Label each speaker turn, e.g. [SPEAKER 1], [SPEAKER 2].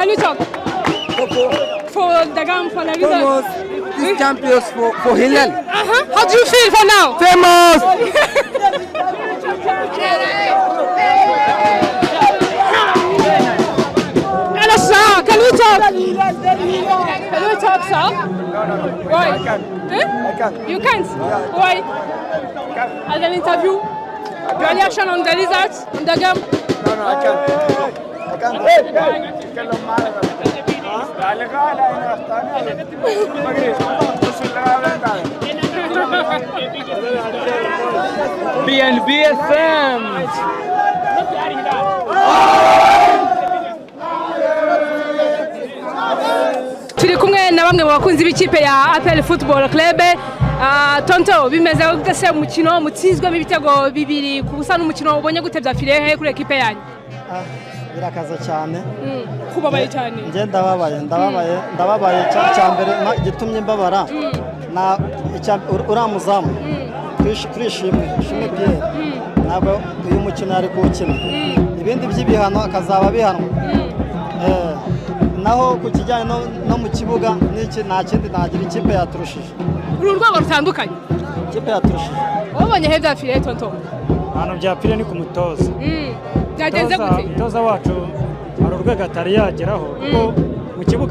[SPEAKER 1] Can you talk? For the game, for the result?
[SPEAKER 2] This champions for Hilal.
[SPEAKER 1] How do you feel for now?
[SPEAKER 2] Famous!
[SPEAKER 1] Hello, sir. Can you talk? Can you talk, sir? Why?
[SPEAKER 2] I can't.
[SPEAKER 1] You can't? Why? As an interview? Your reaction on the results, on the game?
[SPEAKER 2] No, I can't.
[SPEAKER 3] BNBFM.
[SPEAKER 1] Turi kumwe na bamwe mu bakunzi b'ikipe ya APR Football Club. Tonto bimeze gase umukino mutsinzwe ibitego 2 ku busa n'umukino ubonye gutebya filehe kuri ekipe yanyu.
[SPEAKER 4] Birakaza cyane.
[SPEAKER 1] Kubabaye cyane.
[SPEAKER 4] Nje ndababaye cyambere gitumye mbabara. Na uramuzamu. Twishimwe Pierre. Nabo uyu mukino ari kuwukina. Ibindi by'ibihano akazaba bihanwa. Naho ku kijyanye no mu kibuga n'iki nta kindi nagira ikipe yaturushije.
[SPEAKER 1] Uru rwego rutandukanye.
[SPEAKER 4] Ikipe yaturushije.
[SPEAKER 1] Wabonye hebya filehe Tonto?
[SPEAKER 4] Hano bya Pierre ni ku mutoza.
[SPEAKER 1] Byagenze gute?
[SPEAKER 4] Umutoza wacu hari urwego atari yageraho kuko mu kibuga